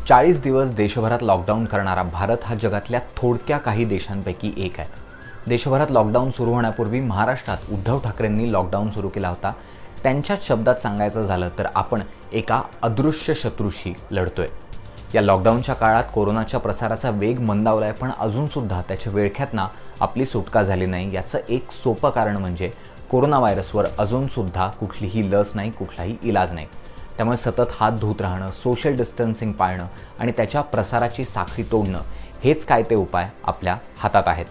40 दिवस देशभरात लॉकडाऊन करणारा भारत हा जगातल्या थोडक्या काही देशांपैकी एक आहे. देशभरात लॉकडाऊन सुरू होण्यापूर्वी महाराष्ट्रात उद्धव ठाकरेंनी लॉकडाऊन सुरू केला होता. त्यांच्याच शब्दात सांगायचं झालं तर आपण एका अदृश्य शत्रूशी लढतोय. या लॉकडाऊनच्या काळात कोरोनाच्या प्रसाराचा वेग मंदावलाय, पण अजूनसुद्धा त्याच्या विळख्यातनं आपली सुटका झाली नाही. याचं एक सोपं कारण म्हणजे कोरोना व्हायरसवर अजूनसुद्धा कुठलीही लस नाही, कुठलाही इलाज नाही. त्यामुळे सतत हात धुत राहणं, सोशल डिस्टन्सिंग पाळणं आणि त्याच्या प्रसाराची साखळी तोडणं हेच काय ते उपाय आपल्या हातात आहेत.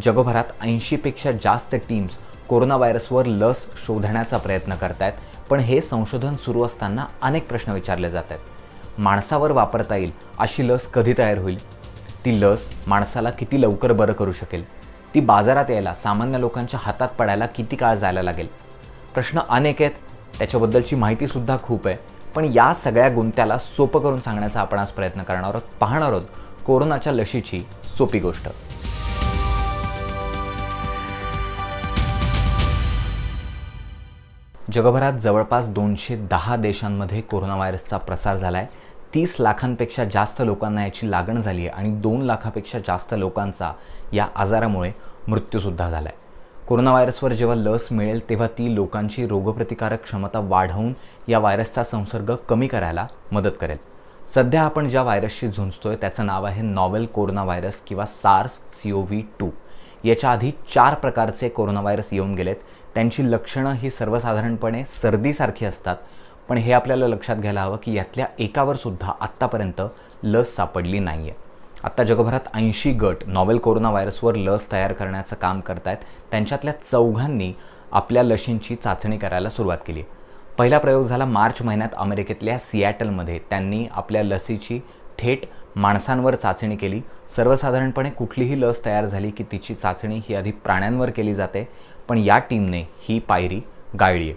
जगभरात 80पेक्षा जास्त टीम्स कोरोना व्हायरसवर लस शोधण्याचा प्रयत्न करत आहेत. पण हे संशोधन सुरू असताना अनेक प्रश्न विचारले जात आहेत. माणसावर वापरता येईल अशी लस कधी तयार होईल? ती लस माणसाला किती लवकर बरं करू शकेल? ती बाजारात यायला, सामान्य लोकांच्या हातात पडायला किती काळ जायला लागेल? प्रश्न अनेक आहेत, त्याच्याबद्दलची माहितीसुद्धा खूप आहे. पण या सगळ्या गुंत्याला सोपं करून सांगण्याचा आपण आज प्रयत्न करणार आहोत. पाहणार आहोत कोरोनाच्या लशीची सोपी गोष्ट. जगभरात जवळपास 210 देशांमध्ये कोरोना व्हायरसचा प्रसार झाला आहे. 30 लाखांपेक्षा जास्त लोकांना याची लागण झाली आहे आणि 2 लाखापेक्षा जास्त लोकांचा या आजारामुळे मृत्यूसुद्धा झाला आहे. कोरोना व्हायरसवर जेव्हा लस मिळेल तेव्हा ती लोकांची रोगप्रतिकारक क्षमता वाढवून या व्हायरसचा संसर्ग कमी करायला मदत करेल. सध्या आपण ज्या व्हायरसशी झुंजतोय त्याचं नाव आहे नॉवेल कोरोना व्हायरस किंवा SARS-CoV-2. याच्या आधी 4 प्रकारचे कोरोना व्हायरस येऊन गेलेत. त्यांची लक्षणं ही सर्वसाधारणपणे सर्दीसारखी असतात, पण हे आपल्याला लक्षात घ्यायला हवं की यातल्या एकावर सुद्धा आत्तापर्यंत लस सापडली नाही आहे. आत्ता जगभरात 80 गट नॉवेल कोरोना व्हायरसवर लस तयार करण्याचं काम करत आहेत. त्यांच्यातल्या 4 आपल्या लशींची चाचणी करायला सुरुवात केली आहे. पहिला प्रयोग झाला मार्च महिन्यात अमेरिकेतल्या सिॲटलमध्ये. त्यांनी आपल्या लसीची थेट माणसांवर चाचणी केली. सर्वसाधारणपणे कुठलीही लस तयार झाली की तिची चाचणी ही आधी प्राण्यांवर केली जाते, पण या टीमने ही पायरी गाळली आहे.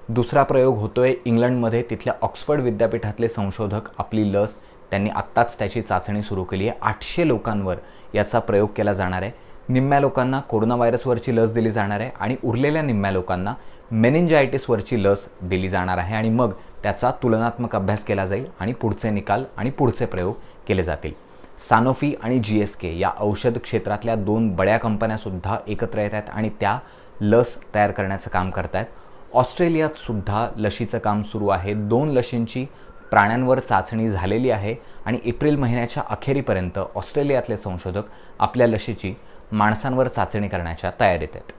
दुसरा प्रयोग होतोय इंग्लंडमध्ये. तिथल्या ऑक्सफर्ड विद्यापीठातले संशोधक आपली लस त्यांनी आत्ताच त्याची चाचणी सुरू केली आहे. 800 लोकांवर याचा प्रयोग केला जाणार आहे. निम्म्या लोकांना कोरोना व्हायरसवरची लस दिली जाणार आहे आणि उरलेल्या निम्म्या लोकांना मेनिंजायटिसवरची लस दिली जाणार आहे आणि मग त्याचा तुलनात्मक अभ्यास केला जाईल आणि पुढचे निकाल आणि पुढचे प्रयोग केले जातील. सानोफी आणि GSK या औषध क्षेत्रातल्या 2 बड्या कंपन्यासुद्धा एकत्र येत आहेत आणि त्या लस तयार करण्याचं काम करत आहेत. ऑस्ट्रेलियात सुद्धा लशीचं काम सुरू आहे. 2 लशींची प्राण्यांवर चाचणी झालेली आहे आणि एप्रिल महिन्याच्या अखेरीपर्यंत ऑस्ट्रेलियातले संशोधक आपल्या लशीची माणसांवर चाचणी करण्याच्या तयारीत आहेत.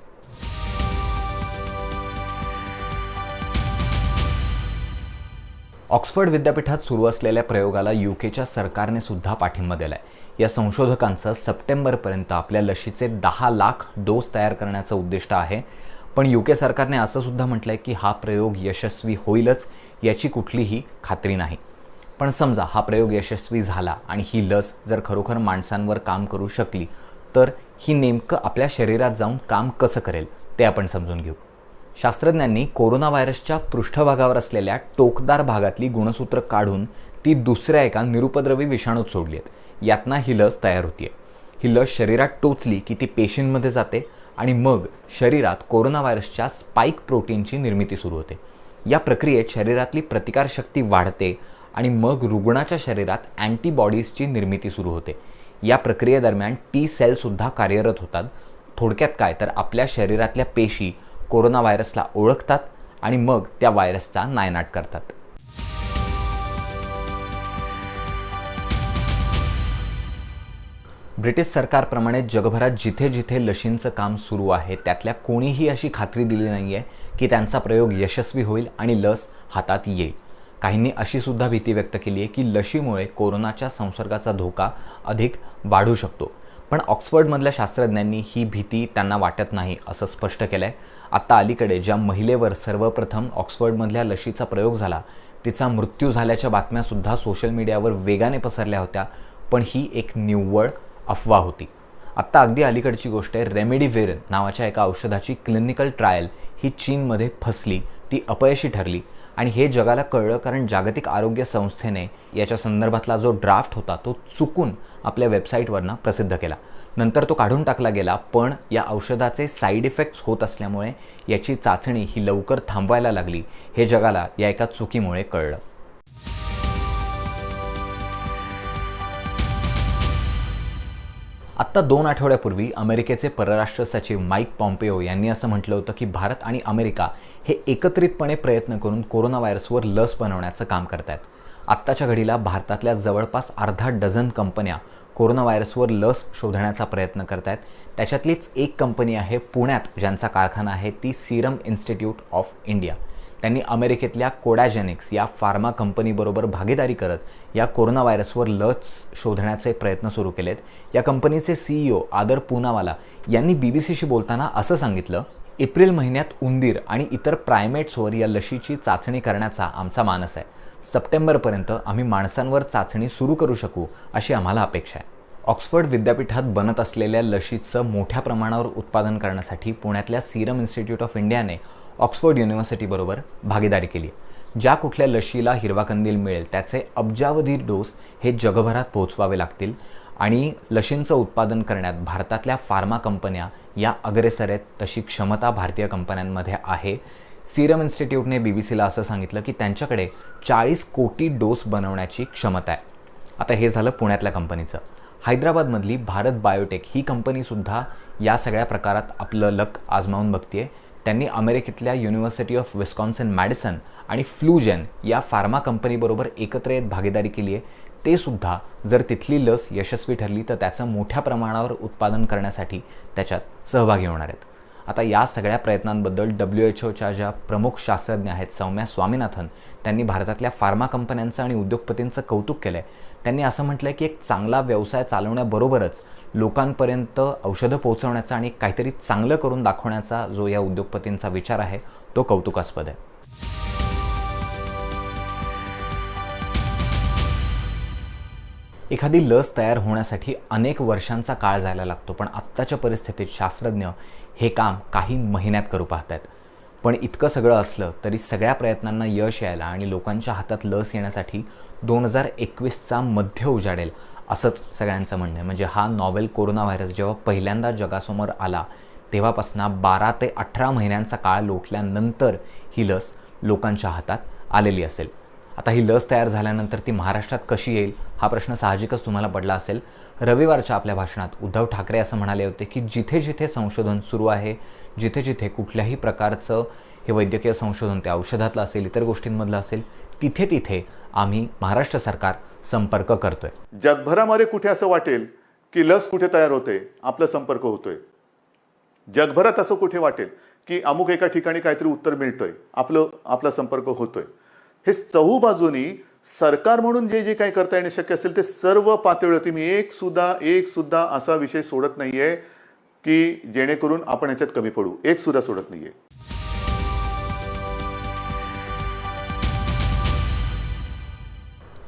ऑक्सफर्ड विद्यापीठात सुरू असलेल्या प्रयोगाला UKच्या सरकारने सुद्धा पाठिंबा दिला आहे. या संशोधकांचं सप्टेंबरपर्यंत आपल्या लशीचे 10 लाख डोस तयार करण्याचं उद्दिष्ट आहे. पण UK सरकारने असं सुद्धा म्हटलं आहे की हा प्रयोग यशस्वी होईलच याची कुठलीही खात्री नाही. पण समजा हा प्रयोग यशस्वी झाला आणि ही लस जर खरोखर माणसांवर काम करू शकली तर ही नेमकं आपल्या शरीरात जाऊन काम कसं करेल ते आपण समजून घेऊ. शास्त्रज्ञांनी कोरोना व्हायरसच्या पृष्ठभागावर असलेल्या टोकदार भागातली गुणसूत्र काढून ती दुसऱ्या एका निरुपद्रवी विषाणूत सोडली आहेत. यातनं ही लस तयार होतीये. ही लस शरीरात टोचली की ती पेशींमध्ये जाते आणि मग शरीरात कोरोना व्हायरसच्या स्पाईक प्रोटीनची निर्मिती सुरू होते. या प्रक्रियेत शरीरातली प्रतिकारशक्ती वाढते आणि मग रुग्णाच्या शरीरात अँटीबॉडीजची निर्मिती सुरू होते. या प्रक्रियेदरम्यान T सेलसुद्धा कार्यरत होतात. थोडक्यात काय तर आपल्या शरीरातल्या पेशी कोरोना व्हायरसला ओळखतात आणि मग त्या व्हायरसचा नायनाट करतात. ब्रिटिश सरकारप्रमाणे जगभरात जिथे जिथे लशींचं काम सुरू आहे त्यातल्या कोणीही अशी खात्री दिली नाही आहे की त्यांचा प्रयोग यशस्वी होईल आणि लस हातात येईल. काहींनी अशी सुद्धा भीती व्यक्त केली आहे की लशीमुळे कोरोनाच्या संसर्गाचा धोका अधिक वाढू शकतो. पण ऑक्सफर्डमधल्या शास्त्रज्ञांनी ही भीती त्यांना वाटत नाही असं स्पष्ट केलं आहे. आत्ता अलीकडे ज्या महिलेवर सर्वप्रथम ऑक्सफर्डमधल्या लशीचा प्रयोग झाला तिचा मृत्यू झाल्याच्या बातम्यासुद्धा सोशल मीडियावर वेगाने पसरल्या होत्या, पण ही एक निव्वळ अफवा होती. आत्ता अगदी अलीकडची गोष्ट आहे. रेमडेसिवीर नावाच्या एका औषधाची क्लिनिकल ट्रायल ही चीनमध्ये फसली, ती अपयशी ठरली आणि हे जगाला कळलं कारण जागतिक आरोग्य संस्थेने याच्या संदर्भातला जो ड्राफ्ट होता तो चुकून आपल्या वेबसाईटवरनं प्रसिद्ध केला. नंतर तो काढून टाकला गेला, पण या औषधाचे साईड इफेक्ट्स होत असल्यामुळे याची चाचणी ही लवकर थांबवायला लागली. हे जगाला या एका चुकीमुळे कळलं. आत्ता 2 आठवड्यापूर्वी अमेरिकेचे परराष्ट्र सचिव माईक पॉम्पेओ यांनी असं म्हटलं होतं की भारत आणि अमेरिका हे एकत्रितपणे प्रयत्न करून कोरोना व्हायरसवर लस बनवण्याचं काम करत आहेत. आत्ताच्या घडीला भारतातल्या जवळपास अर्धा डझन कंपन्या कोरोना व्हायरसवर लस शोधण्याचा प्रयत्न करत आहेत. त्याच्यातलीच एक कंपनी आहे पुण्यात ज्यांचा कारखाना आहे, ती सिरम इन्स्टिट्यूट ऑफ इंडिया. त्यांनी अमेरिकेतल्या कोडॅजेनिक्स या फार्मा कंपनीबरोबर भागीदारी करत या कोरोना व्हायरसवर लस शोधण्याचे प्रयत्न सुरू केलेत. या कंपनीचे CEO आदर पूनावाला यांनी BBCशी बोलताना असं सांगितलं, एप्रिल महिन्यात उंदीर आणि इतर प्रायमेट्सवर या लशीची चाचणी करण्याचा आमचा मानस आहे. सप्टेंबरपर्यंत आम्ही माणसांवर चाचणी सुरू करू शकू अशी आम्हाला अपेक्षा आहे. ऑक्सफर्ड विद्यापीठात बनत असलेल्या लशीचं मोठ्या प्रमाणावर उत्पादन करण्यासाठी पुण्यातल्या सिरम इन्स्टिट्यूट ऑफ इंडियाने ऑक्सफर्ड युनिव्हर्सिटीबरोबर भागीदारी केली. ज्या कुठल्या लशीला हिरवा कंदील मिळेल त्याचे अब्जावधी डोस हे जगभरात पोहोचवावे लागतील आणि लशींचं उत्पादन करण्यात भारतातल्या फार्मा कंपन्या या अग्रेसर आहेत. तशी क्षमता भारतीय कंपन्यांमध्ये आहे. सिरम इन्स्टिट्यूटने BBCला असं सांगितलं की त्यांच्याकडे 40 कोटी डोस बनवण्याची क्षमता आहे. आता हे झालं पुण्यातल्या कंपनीचं. हैदराबादमधली भारत बायोटेक ही कंपनीसुद्धा या सगळ्या प्रकारात आपलं लक आजमावून बघतीये. त्यांनी अमेरिकेतल्या युनिव्हर्सिटी ऑफ विस्कॉन्सिन मॅडिसन आणि फ्लूजेन या फार्मा कंपनीबरोबर एकत्र येत भागीदारी केली आहे. ते सुद्धा जर तिथली लस यशस्वी ठरली तर त्याचं मोठ्या प्रमाणावर उत्पादन करण्यासाठी त्याच्यात सहभागी होणार आहेत. आता या सगळ्या प्रयत्नांबद्दल WHOच्या ज्या प्रमुख शास्त्रज्ञ आहेत सौम्या स्वामीनाथन, त्यांनी भारतातल्या फार्मा कंपन्यांचं आणि उद्योगपतींचं कौतुक केलं आहे. त्यांनी असं म्हटलं की एक चांगला व्यवसाय चालवण्याबरोबरच लोकांपर्यंत औषधं पोहोचवण्याचा आणि काहीतरी चांगलं करून दाखवण्याचा जो या उद्योगपतींचा विचार आहे तो कौतुकास्पद आहे. एखादी लस तयार होण्यासाठी अनेक वर्षांचा काळ जायला लागतो, पण आत्ताच्या परिस्थितीत शास्त्रज्ञ हे काम काही महिन्यात करू पाहतात. पण इतकं सगळं असलं तरी सगळ्या प्रयत्नांना यश यायला आणि लोकांच्या हातात लस येण्यासाठी 2021चा मध्य उजाडेल असंच सगळ्यांचं म्हणणं आहे. म्हणजे हा नॉवेल कोरोना व्हायरस जेव्हा पहिल्यांदा जगासमोर आला तेव्हापासून 12 ते 18 महिन्यांचा काळ लोटल्यानंतर ही लस लोकांच्या हातात आलेली असेल. आता ही लस तयार झाल्यानंतर ती महाराष्ट्रात कशी येईल हा प्रश्न साहजिकच तुम्हाला पडला असेल. रविवारच्या आपल्या भाषणात उद्धव ठाकरे असं म्हणाले होते की जिथे जिथे संशोधन सुरू आहे, जिथे जिथे कुठल्याही प्रकारचं हे वैद्यकीय संशोधन ते औषधातलं असेल, इतर गोष्टींमधलं असेल, तिथे तिथे आम्ही महाराष्ट्र सरकार संपर्क करतोय. जगभरामध्ये कुठे असं वाटेल की लस कुठे तयार होते, आपला संपर्क होतोय. जगभरात असं कुठे वाटेल की अमुक एका ठिकाणी काहीतरी उत्तर मिळतोय, आपला संपर्क होतोय. हे चहू बाजूनी सरकार म्हणून जे जे काही करता येणे शक्य असेल ते सर्व पातळीवरती मी एक सुद्धा असा विषय सोडत नाहीये की जेणेकरून आपण याच्यात कमी पडू. एक सुद्धा सोडत नाहीये.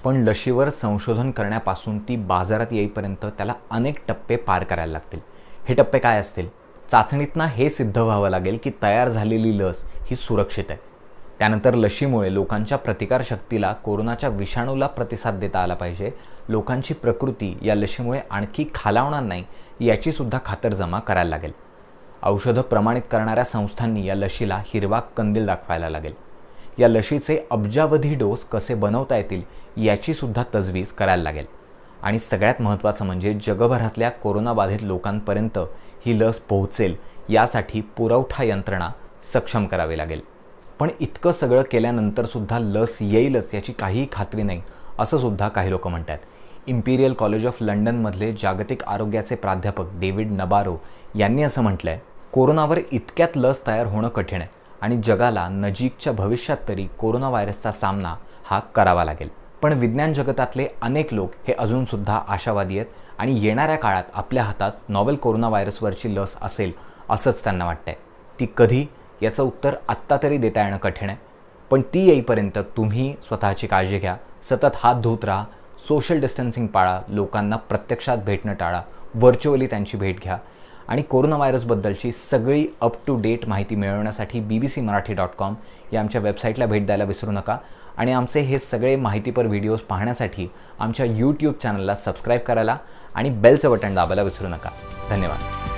पण लशीवर संशोधन करण्यापासून ती बाजारात येईपर्यंत त्याला अनेक टप्पे पार करायला लागतील. हे टप्पे काय असतील? चाचणीतनं हे सिद्ध व्हावं लागेल की तयार झालेली लस ही सुरक्षित आहे. त्यानंतर लशीमुळे लोकांच्या प्रतिकारशक्तीला कोरोनाच्या विषाणूला प्रतिसाद देता आला पाहिजे. लोकांची प्रकृती या लशीमुळे आणखी खालावणार नाही याची सुद्धा खातरजमा करायला लागेल. औषधं प्रमाणित करणाऱ्या संस्थांनी या लशीला हिरवा कंदील दाखवायला लागेल. या लशीचे अब्जावधी डोस कसे बनवता येतील याची सुद्धा तजवीज करायला लागेल. आणि सगळ्यात महत्त्वाचं म्हणजे जगभरातल्या कोरोनाबाधित लोकांपर्यंत ही लस पोहोचेल यासाठी पुरवठा यंत्रणा सक्षम करावी लागेल. पण इतकं सगळं केल्यानंतर सुद्धा लस येईलच याची काहीही खात्री नाही असं सुद्धा काही लोक म्हणतात. इम्पिरियल कॉलेज ऑफ लंडनमधले जागतिक आरोग्याचे प्राध्यापक डेव्हिड नबारो यांनी असं म्हटलंय, कोरोनावर इतक्यात लस तयार होणं कठीण आहे आणि जगाला नजीकच्या भविष्यात तरी कोरोना व्हायरसचा सामना हा करावा लागेल. पण विज्ञान जगतातले अनेक लोक हे अजूनसुद्धा आशावादी आहेत आणि येणाऱ्या काळात आपल्या हातात नॉवेल कोरोना व्हायरसवरची लस असेल असंच त्यांना वाटतंय. ती कधी याचं उत्तर आत्ता तरी देता येणं कठीण आहे. पण ती येईपर्यंत तुम्ही स्वतःची काळजी घ्या, सतत हात धुत राहा, सोशल डिस्टन्सिंग पाळा, लोकांना प्रत्यक्षात भेटणं टाळा, व्हर्च्युअली त्यांची भेट घ्या आणि कोरोना व्हायरसबद्दलची सगळी अप टू डेट माहिती मिळवण्यासाठी bbcmarathi.com या आमच्या वेबसाईटला भेट द्यायला विसरू नका. आणि आमचे हे सगळे माहितीपर व्हिडिओज पाहण्यासाठी आमच्या YouTube चॅनलला सबस्क्राईब करायला आणि बेलचं बटन दाबायला विसरू नका. धन्यवाद.